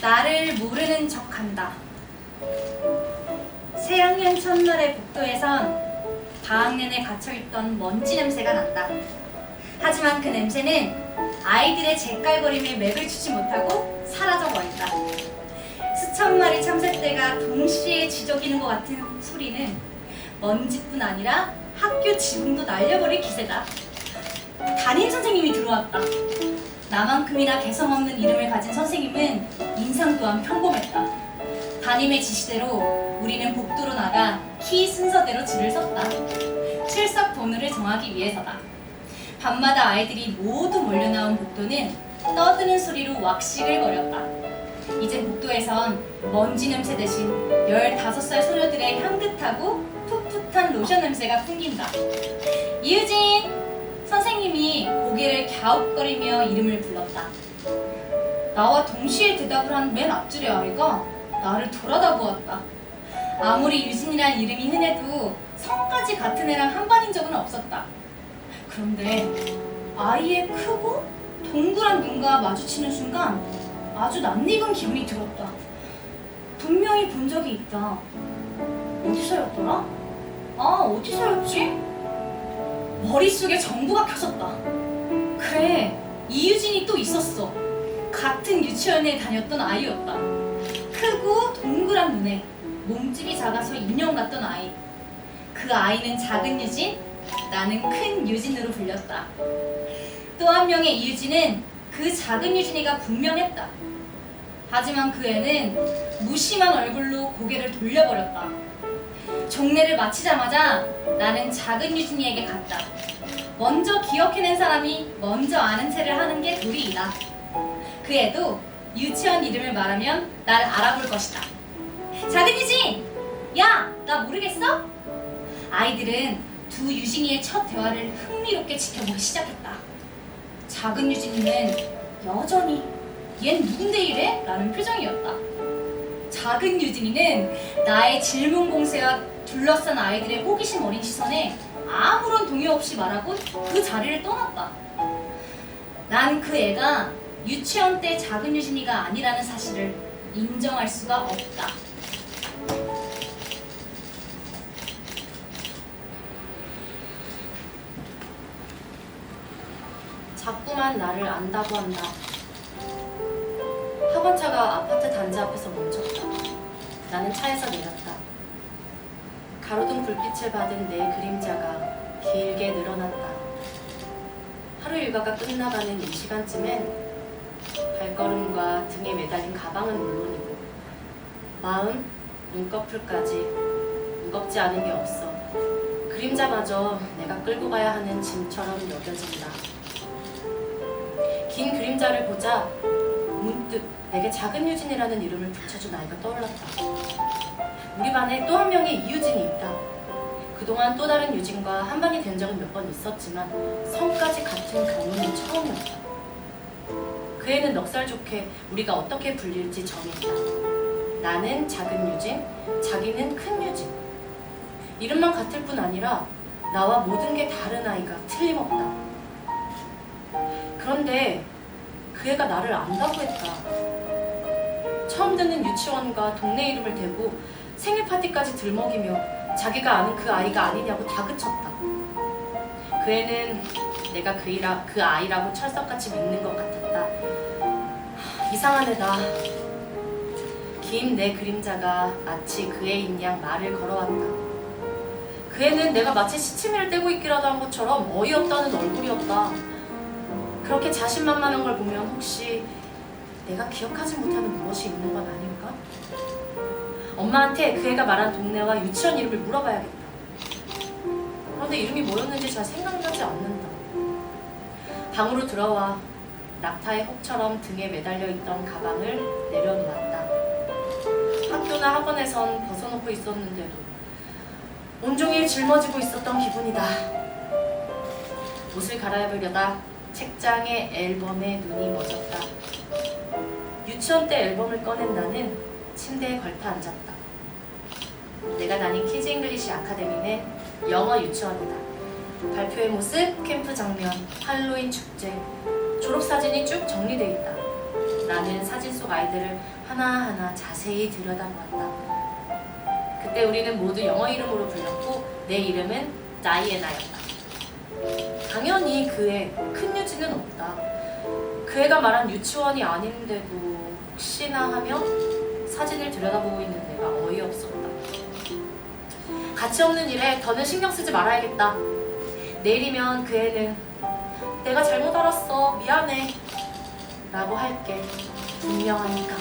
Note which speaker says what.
Speaker 1: 나를 모르는 척한다. 새학년 첫날의 복도에선 방학 내내 갇혀있던 먼지 냄새가 난다. 하지만 그 냄새는 아이들의 재깔거림에 맥을 추지 못하고 사라져버린다. 수천 마리 참새떼가 동시에 지저귀는 것 같은 소리는 먼지뿐 아니라 학교 지붕도 날려버릴 기세다. 담임 선생님이 들어왔다. 나만큼이나 개성 없는 이름을 가진 선생님은 인상 또한 평범했다. 담임의 지시대로 우리는 복도로 나가 키 순서대로 줄을 섰다. 출석 번호를 정하기 위해서다. 밤마다 아이들이 모두 몰려나온 복도는 떠드는 소리로 왁싱을 거렸다. 이제 복도에선 먼지 냄새 대신 15살 소녀들의 향긋하고 풋풋한 로션 냄새가 풍긴다. 이유진! 선생님이 고개를 갸웃거리며 이름을 불렀다. 나와 동시에 대답을 한 맨 앞줄의 아이가 나를 돌아다 보았다. 아무리 유진이란 이름이 흔해도 성까지 같은 애랑 한 반인 적은 없었다. 그런데 아이의 크고 동그란 눈과 마주치는 순간 아주 낯익은 기분이 들었다. 분명히 본 적이 있다. 어디서였더라? 어디서였지? 머릿속에 정보가 켜졌다. 그래, 이유진이 또 있었어. 같은 유치원에 다녔던 아이였다. 크고 동그란 눈에 몸집이 작아서 인형 같던 아이. 그 아이는 작은 유진, 나는 큰 유진으로 불렸다. 또 한 명의 이유진은 그 작은 유진이가 분명했다. 하지만 그 애는 무심한 얼굴로 고개를 돌려버렸다. 종례를 마치자마자 나는 작은 유진이에게 갔다. 먼저 기억해낸 사람이 먼저 아는 체를 하는 게 도리이다. 그 애도 유치원 이름을 말하면 나를 알아볼 것이다. 작은 유진! 야! 나 모르겠어? 아이들은 두 유진이의 첫 대화를 흥미롭게 지켜보기 시작했다. 작은 유진이는 여전히 얜 누군데 이래? 라는 표정이었다. 작은 유진이는 나의 질문 공세와 둘러싼 아이들의 호기심 어린 시선에 아무런 동요 없이 말하고 그 자리를 떠났다. 난 그 애가 유치원 때 작은 유진이가 아니라는 사실을 인정할 수가 없다. 자꾸만 나를 안다고 한다. 학원차가 아파트 단지 앞에서 멈췄다. 나는 차에서 내렸다. 가로등 불빛을 받은 내 그림자가 길게 늘어났다. 하루 일과가 끝나가는 이 시간쯤엔 발걸음과 등에 매달린 가방은 물론이고 마음, 눈꺼풀까지 무겁지 않은 게 없어. 그림자마저 내가 끌고 가야 하는 짐처럼 여겨진다. 긴 그림자를 보자 문득 내게 작은 유진이라는 이름을 붙여준 아이가 떠올랐다. 우리 반에 또 한 명의 이유진이 있다. 그동안 또 다른 유진과 한 반이 된 적은 몇 번 있었지만 성까지 같은 경우는 처음이었다. 그 애는 넉살 좋게 우리가 어떻게 불릴지 정했다. 나는 작은 유진, 자기는 큰 유진. 이름만 같을 뿐 아니라 나와 모든 게 다른 아이가 틀림없다. 그런데 그 애가 나를 안다고 했다. 처음 듣는 유치원과 동네 이름을 대고 생일 파티까지 들먹이며 자기가 아는 그 아이가 아니냐고 다그쳤다. 그 애는 내가 그 아이라고 철석같이 믿는 것 같았다. 이상한 애다. 긴 내 그림자가 마치 그 애인 양 말을 걸어왔다. 그 애는 내가 마치 시치미를 떼고 있기라도 한 것처럼 어이없다는 얼굴이었다. 그렇게 자신만만한 걸 보면 혹시 내가 기억하지 못하는 무엇이 있는 건 아닐까? 엄마한테 그 애가 말한 동네와 유치원 이름을 물어봐야겠다. 그런데 이름이 뭐였는지 잘 생각나지 않는다. 방으로 들어와 낙타의 혹처럼 등에 매달려 있던 가방을 내려놓았다. 학교나 학원에선 벗어놓고 있었는데도 온종일 짊어지고 있었던 기분이다. 옷을 갈아입으려다 책장에 앨범에 눈이 멎었다. 유치원 때 앨범을 꺼낸 나는 침대에 걸터 앉았다. 내가 다닌 키즈 잉글리시 아카데미는 영어 유치원이다. 발표의 모습, 캠프 장면, 할로윈 축제,
Speaker 2: 졸업사진이 쭉 정리돼 있다. 나는 사진 속 아이들을 하나하나 자세히 들여다보았다. 그때 우리는 모두 영어 이름으로 불렸고 내 이름은 다이애나였다. 당연히 그 애 큰 유지는 없다. 그 애가 말한 유치원이 아닌데도 혹시나 하며 사진을 들여다보고 있는 내가 어이없었다. 가치 없는 일에 더는 신경 쓰지 말아야겠다. 내일이면 그 애는 내가 잘못 알았어, 미안해 라고 할게 분명하니까.